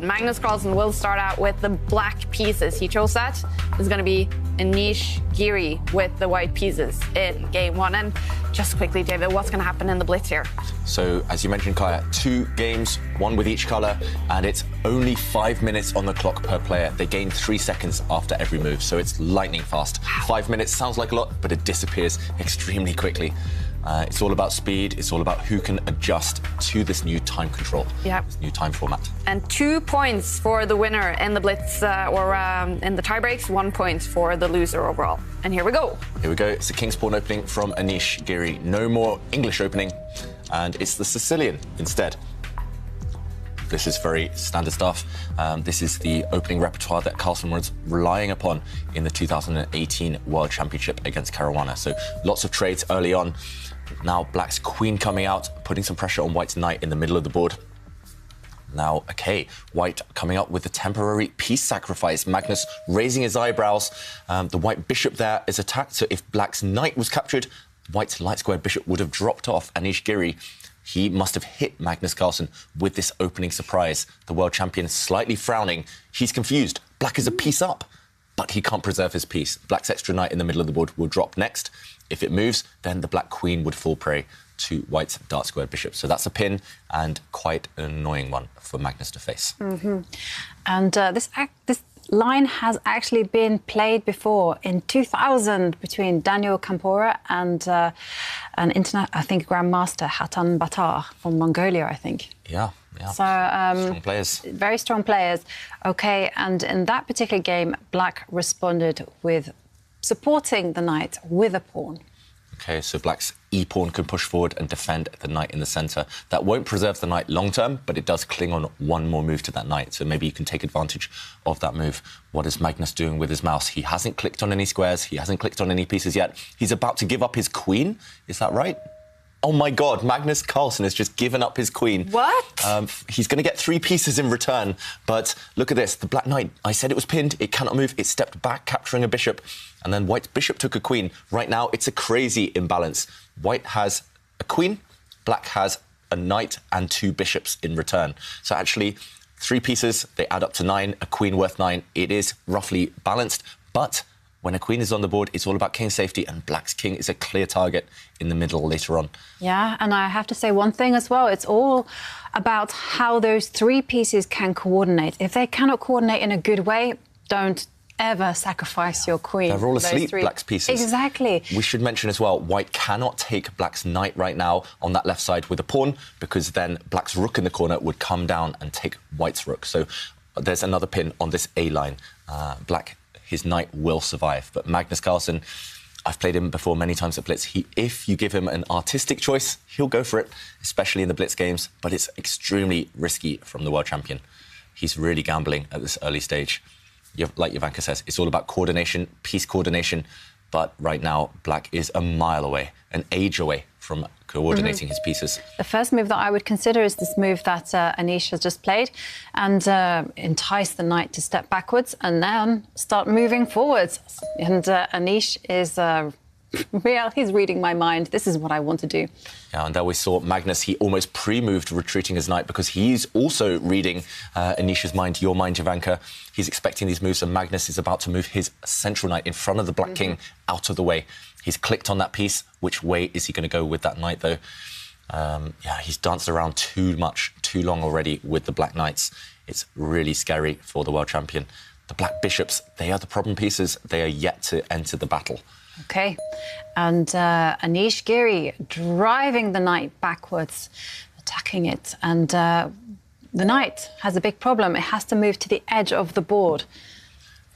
Magnus Carlsen will start out with the black pieces. He chose that. It's going to be Anish, Giri with the white pieces in game one. And just quickly, David, what's going to happen in the Blitz here? So, as you mentioned, Kaya, 2 games, 1 with each colour, and it's only 5 minutes on the clock per player. They gain 3 seconds after every move, so it's lightning fast. 5 minutes sounds like a lot, but it disappears extremely quickly. It's all about speed. It's all about who can adjust to this new time control, this new time format. And 2 points for the winner in the Blitz or in the tie breaks, 1 point for the loser overall. And here we go. Here we go. It's a King's Pawn opening from Anish, Giri. No more English opening, and it's the Sicilian instead. This is very standard stuff. This is the opening repertoire that Carlsen was relying upon in the 2018 World Championship against Caruana. So lots of trades early on. Now Black's queen coming out, putting some pressure on White's knight in the middle of the board. Now, okay, White coming up with a temporary piece sacrifice. Magnus raising his eyebrows. The white bishop there is attacked. So if Black's knight was captured, White's light squared bishop would have dropped off. Anish Giri, he must have hit Magnus Carlsen with this opening surprise. The world champion slightly frowning. He's confused. Black is a piece up, but he can't preserve his piece. Black's extra knight in the middle of the board will drop next. If it moves, then the black queen would fall prey to White's dark squared bishop. So that's a pin, and quite an annoying one for Magnus to face. And this line has actually been played before in 2000 between Daniel Campora and an internet, I think, grandmaster Hatan Batar from Mongolia, I think. Yeah. So strong players. Very strong players. Okay, and in that particular game, Black responded with supporting the knight with a pawn. Okay, so Black's e-pawn can push forward and defend the knight in the centre. That won't preserve the knight long term, but it does cling on one more move to that knight. So maybe you can take advantage of that move. What is Magnus doing with his mouse? He hasn't clicked on any squares. He hasn't clicked on any pieces yet. He's about to give up his queen. Is that right? Oh my God, Magnus Carlsen has just given up his queen. What? He's going to get 3 pieces in return. But look at this, the black knight, I said it was pinned, it cannot move, it stepped back, capturing a bishop. And then White's bishop took a queen. Right now, it's a crazy imbalance. White has a queen, Black has a knight and 2 bishops in return. So actually, 3 pieces, they add up to 9, a queen worth 9. It is roughly balanced, but when a queen is on the board, it's all about king safety, and Black's king is a clear target in the middle later on. Yeah, and I have to say one thing as well. It's all about how those 3 pieces can coordinate. If they cannot coordinate in a good way, don't ever sacrifice your queen. They're all asleep, Black's pieces. Exactly. We should mention as well, White cannot take Black's knight right now on that left side with a pawn, because then Black's rook in the corner would come down and take White's rook. So there's another pin on this A line. Black, his knight will survive. But Magnus Carlsen, I've played him before many times at Blitz. If you give him an artistic choice, he'll go for it, especially in the Blitz games. But it's extremely risky from the world champion. He's really gambling at this early stage. Like Jovanka says, it's all about coordination, piece coordination. But right now, Black is a mile away, an age away from coordinating his pieces. The first move that I would consider is this move that Anish has just played, and entice the knight to step backwards and then start moving forwards. And Anish is he's reading my mind. This is what I want to do. Yeah, and there we saw Magnus, he almost pre-moved retreating his knight because he's also reading Anish's mind, your mind, Jovanka. He's expecting these moves, and Magnus is about to move his central knight in front of the black king out of the way. He's clicked on that piece. Which way is he going to go with that knight, though? Yeah, he's danced around too much, too long already with the black knights. It's really scary for the world champion. The black bishops, they are the problem pieces. They are yet to enter the battle. OK. And Anish Giri driving the knight backwards, attacking it. And the knight has a big problem. It has to move to the edge of the board.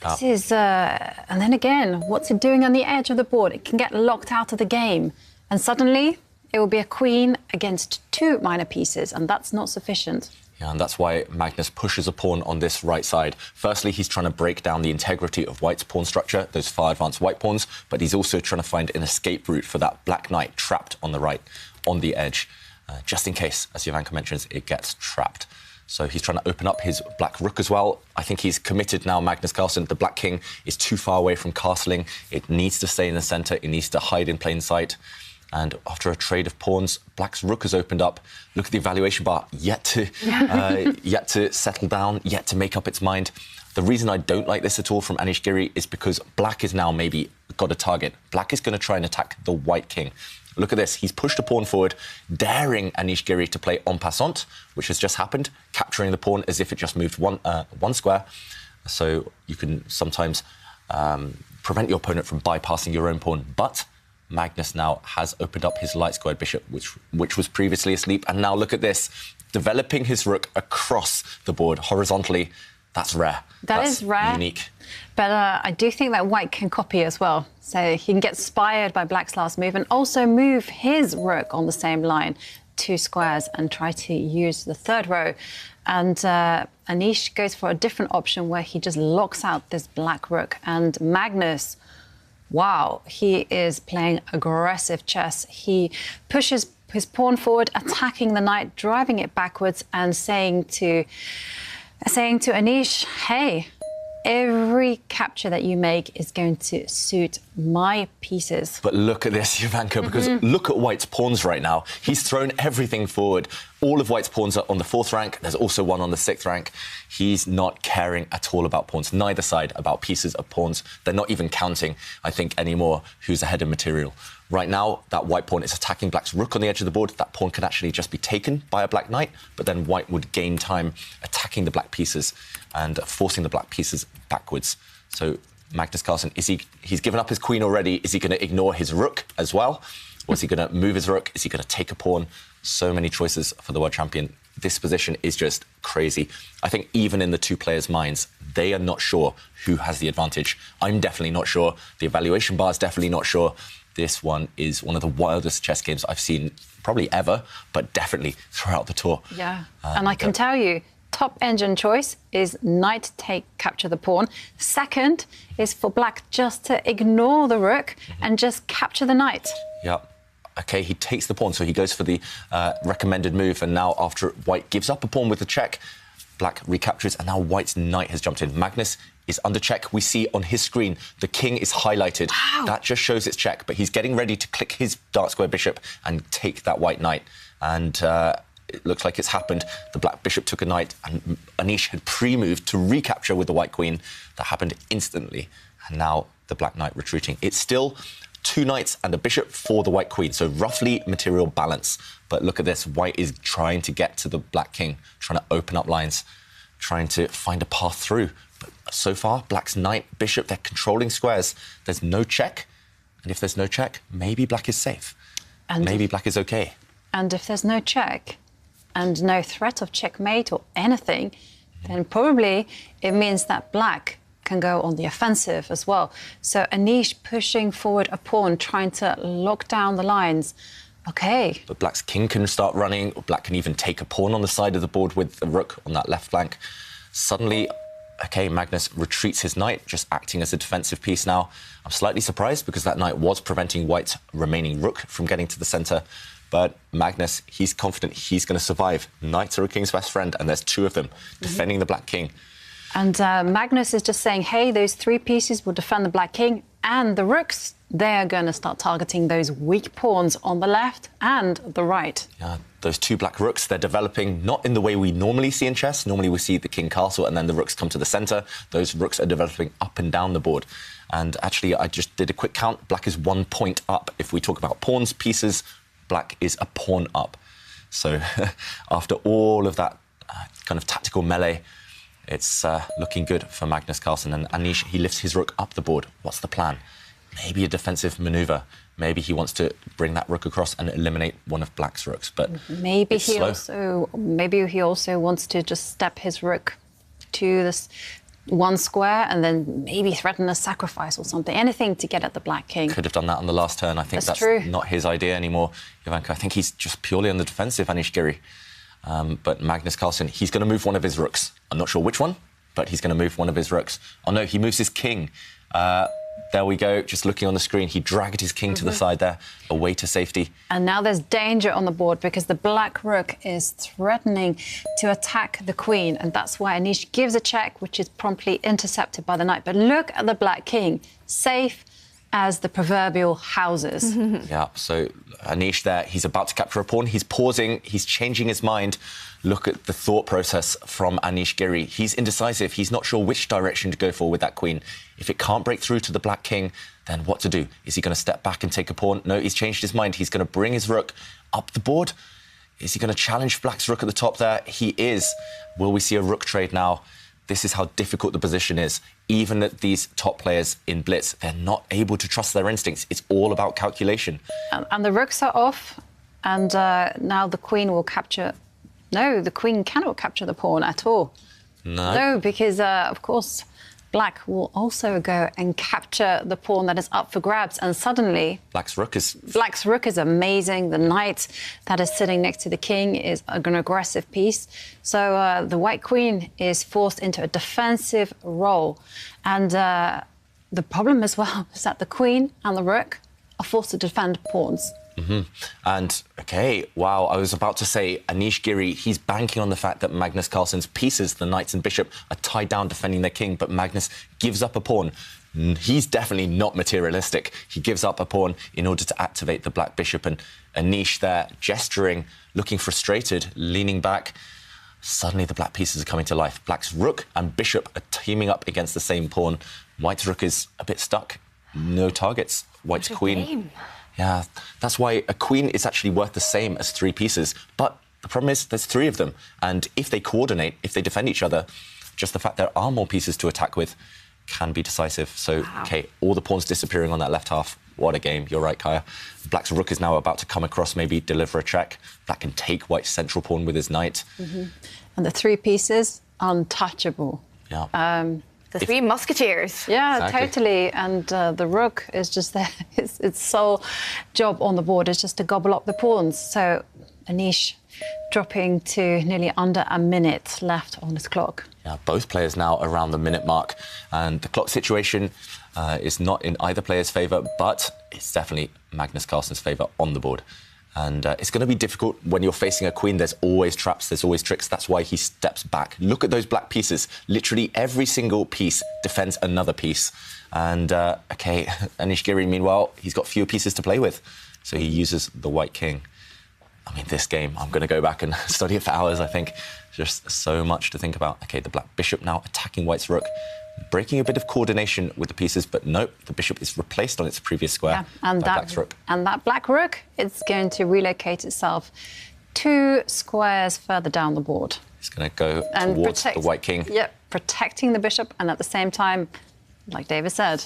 This is... and then again, what's it doing on the edge of the board? It can get locked out of the game. And suddenly, it will be a queen against 2 minor pieces, and that's not sufficient. Yeah, and that's why Magnus pushes a pawn on this right side. Firstly, he's trying to break down the integrity of White's pawn structure, those far advanced white pawns, but he's also trying to find an escape route for that black knight trapped on the right, on the edge, just in case, as Jovanka mentions, it gets trapped. So he's trying to open up his black rook as well. I think he's committed now, Magnus Carlsen. The black king is too far away from castling. It needs to stay in the centre. It needs to hide in plain sight. And after a trade of pawns, black's rook has opened up. Look at the evaluation bar, yet to settle down, yet to make up its mind. The reason I don't like this at all from Anish Giri is because black is now maybe got a target. Black is going to try and attack the white king. Look at this. He's pushed a pawn forward, daring Anish Giri to play en passant, which has just happened, capturing the pawn as if it just moved one square. So you can sometimes prevent your opponent from bypassing your own pawn. But Magnus now has opened up his light-squared bishop, which was previously asleep. And now look at this, developing his rook across the board horizontally. That's rare. That's rare. Unique. But I do think that white can copy as well. So he can get inspired by black's last move and also move his rook on the same line, 2 squares, and try to use the third row. And Anish goes for a different option where he just locks out this black rook. And Magnus, wow, he is playing aggressive chess. He pushes his pawn forward, attacking the knight, driving it backwards, and saying to Anish, hey, every capture that you make is going to suit my pieces. But look at this, Jovanka, because look at white's pawns right now. He's thrown everything forward. All of white's pawns are on the 4th rank. There's also one on the 6th rank. He's not caring at all about pawns, neither side about pieces of pawns. They're not even counting, I think, anymore who's ahead of material. Right now, that white pawn is attacking black's rook on the edge of the board. That pawn can actually just be taken by a black knight, but then white would gain time attacking the black pieces and forcing the black pieces backwards. So Magnus Carlsen, he's given up his queen already. Is he going to ignore his rook as well? Or is he going to move his rook? Is he going to take a pawn? So many choices for the world champion. This position is just crazy. I think even in the two players' minds, they are not sure who has the advantage. I'm definitely not sure. The evaluation bar is definitely not sure. This one is one of the wildest chess games I've seen probably ever, but definitely throughout the tour. Yeah, and I can tell you, top engine choice is knight take, capture the pawn. Second is for black just to ignore the rook and just capture the knight. Yeah. OK, he takes the pawn, so he goes for the recommended move. And now after white gives up a pawn with the check, black recaptures, and now white's knight has jumped in. Magnus is under check. We see on his screen the king is highlighted. Wow. That just shows it's check, but he's getting ready to click his dark square bishop and take that white knight. And it looks like it's happened. The black bishop took a knight, and Anish had pre-moved to recapture with the white queen. That happened instantly. And now the black knight retreating. It's still 2 knights and a bishop for the white queen, so roughly material balance. But look at this, white is trying to get to the black king, trying to open up lines, trying to find a path through. But so far, black's knight, bishop, they're controlling squares. There's no check, and if there's no check, maybe black is safe. And maybe black is OK. And if there's no check and no threat of checkmate or anything, then probably it means that black can go on the offensive as well. So Anish pushing forward a pawn, trying to lock down the lines. OK. But black's king can start running. Black can even take a pawn on the side of the board with the rook on that left flank. Suddenly, OK, Magnus retreats his knight, just acting as a defensive piece now. I'm slightly surprised because that knight was preventing white's remaining rook from getting to the centre. But Magnus, he's confident he's going to survive. Knights are a king's best friend, and there's 2 of them defending the black king. And Magnus is just saying, hey, those 3 pieces will defend the black king, and the rooks, they're going to start targeting those weak pawns on the left and the right. Yeah, those 2 black rooks, they're developing not in the way we normally see in chess. Normally we see the king castle and then the rooks come to the centre. Those rooks are developing up and down the board. And actually, I just did a quick count. Black is 1 point up. If we talk about pawns, pieces, black is a pawn up. So after all of that kind of tactical melee, it's looking good for Magnus Carlsen. And Anish, he lifts his rook up the board. What's the plan? Maybe a defensive manoeuvre. Maybe he wants to bring that rook across and eliminate one of black's rooks. But maybe he also wants to just step his rook to this 1 square and then maybe threaten a sacrifice or something. Anything to get at the black king. Could have done that on the last turn. I think that's true. Not his idea anymore, Jovanka. I think he's just purely on the defensive, Anish Giri. But Magnus Carlsen, he's going to move one of his rooks. I'm not sure which one, but he's going to move one of his rooks. Oh, no, he moves his king. There we go, just looking on the screen. He dragged his king to the side there, away to safety. And now there's danger on the board because the black rook is threatening to attack the queen. And that's why Anish gives a check, which is promptly intercepted by the knight. But look at the black king. Safe as the proverbial houses. Yeah, so Anish there, he's about to capture a pawn. He's pausing, he's changing his mind. Look at the thought process from Anish Giri. He's indecisive. He's not sure which direction to go for with that queen. If it can't break through to the black king, then what to do? Is he going to step back and take a pawn? No, he's changed his mind. He's going to bring his rook up the board. Is he going to challenge black's rook at the top there? He is. Will we see a rook trade now? This is how difficult the position is. Even at these top players in Blitz, they're not able to trust their instincts. It's all about calculation. And the rooks are off, and now the queen will capture... No, the queen cannot capture the pawn at all. No, because, of course, black will also go and capture the pawn that is up for grabs, and suddenly... Black's rook is amazing. The knight that is sitting next to the king is an aggressive piece. So the white queen is forced into a defensive role. And the problem as well is that the queen and the rook are forced to defend pawns. And, OK, wow, I was about to say, Anish Giri, he's banking on the fact that Magnus Carlsen's pieces, the knights and bishop, are tied down defending their king, but Magnus gives up a pawn. He's definitely not materialistic. He gives up a pawn in order to activate the black bishop, and Anish there, gesturing, looking frustrated, leaning back. Suddenly the black pieces are coming to life. Black's rook and bishop are teaming up against the same pawn. White's rook is a bit stuck. No targets. White's queen... Game. Yeah, that's why a queen is actually worth the same as 3 pieces. But the problem is there's 3 of them. And if they coordinate, if they defend each other, just the fact there are more pieces to attack with can be decisive. So, OK, all the pawns disappearing on that left half. What a game. You're right, Kaya. Black's rook is now about to come across, maybe deliver a check. Black can take white's central pawn with his knight. And the 3 pieces, untouchable. Yeah. The 3 musketeers. Yeah, Exactly. totally. And the rook is just there. Its sole job on the board is just to gobble up the pawns. So Anish dropping to nearly under a minute left on his clock. Yeah, both players now around the minute mark. And the clock situation is not in either player's favour, but it's definitely Magnus Carlsen's favour on the board. And it's going to be difficult when you're facing a queen. There's always traps, there's always tricks. That's why he steps back. Look at those black pieces. Literally every single piece defends another piece. And, OK, Anish Giri, meanwhile, he's got fewer pieces to play with. So he uses the white king. I mean, this game, I'm going to go back and study it for hours, I think. Just so much to think about. OK, the black bishop now attacking white's rook. Breaking a bit of coordination with the pieces, but nope, the bishop is replaced on its previous square by black's rook. And that black rook, it's going to relocate itself 2 squares further down the board. It's going to go towards the white king. Yep, protecting the bishop, and at the same time, like David said,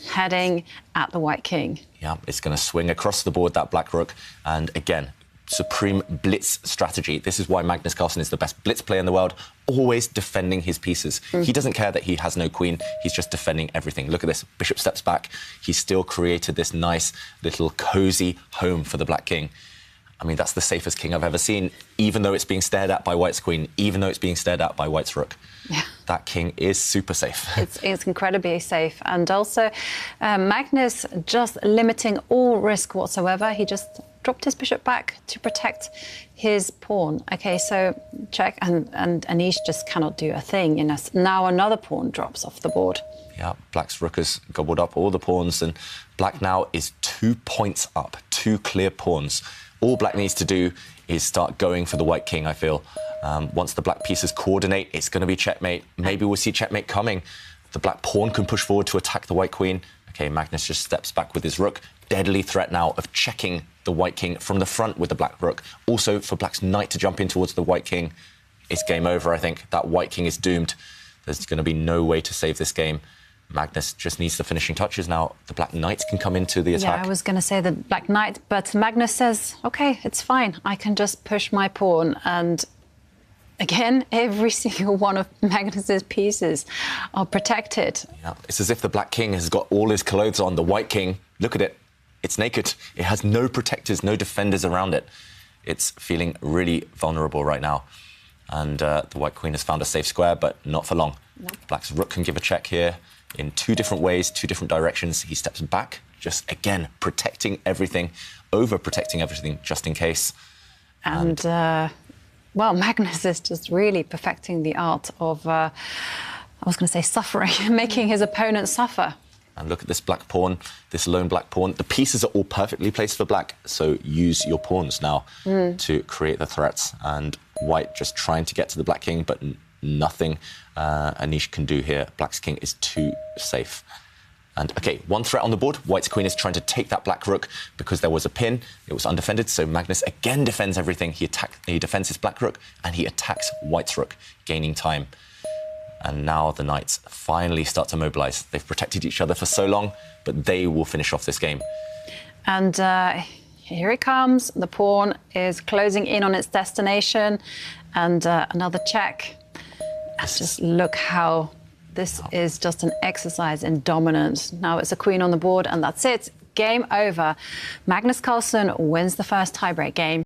heading at the white king. Yeah, it's going to swing across the board, that black rook, and again, supreme blitz strategy. This is why Magnus Carlsen is the best blitz player in the world, always defending his pieces. He doesn't care that he has no queen, he's just defending everything. Look at this, bishop steps back. He's still created this nice little cosy home for the black king. I mean, that's the safest king I've ever seen, even though it's being stared at by white's queen, even though it's being stared at by white's rook. Yeah. That king is super safe. It's incredibly safe. And also, Magnus just limiting all risk whatsoever. He just dropped his bishop back to protect his pawn. OK, so check, and Anish just cannot do a thing. You know, now another pawn drops off the board. Yeah, black's rook has gobbled up all the pawns, and black now is 2 points up, 2 clear pawns. All black needs to do is start going for the white king, I feel. Once the black pieces coordinate, it's going to be checkmate. Maybe we'll see checkmate coming. The black pawn can push forward to attack the white queen. OK, Magnus just steps back with his rook. Deadly threat now of checking the white king from the front with the black rook. Also, for black's knight to jump in towards the white king, it's game over, I think. That white king is doomed. There's going to be no way to save this game. Magnus just needs the finishing touches now. The black knight can come into the attack. Yeah, I was going to say the black knight, but Magnus says, OK, it's fine. I can just push my pawn. And again, every single one of Magnus's pieces are protected. Yeah, it's as if the black king has got all his clothes on. The white king, look at it. It's naked. It has no protectors, no defenders around it. It's feeling really vulnerable right now. And the white queen has found a safe square, but not for long. Nope. Black's rook can give a check here in 2 different ways, 2 different directions. He steps back, just, again, protecting everything, over-protecting everything, just in case. And well, Magnus is just really perfecting the art of, I was going to say suffering, making his opponent suffer. And look at this black pawn, this lone black pawn. The pieces are all perfectly placed for black, so use your pawns now to create the threats. And white just trying to get to the black king, but nothing Anish can do here. Black's king is too safe. And OK, one threat on the board. White's queen is trying to take that black rook because there was a pin. It was undefended, so Magnus again defends everything. He defends his black rook, and he attacks white's rook, gaining time. And now the knights finally start to mobilize. They've protected each other for so long, but they will finish off this game. And here it comes. The pawn is closing in on its destination. And another check. And just look how this is just an exercise in dominance. Now it's a queen on the board, and that's it. Game over. Magnus Carlsen wins the first tiebreak game.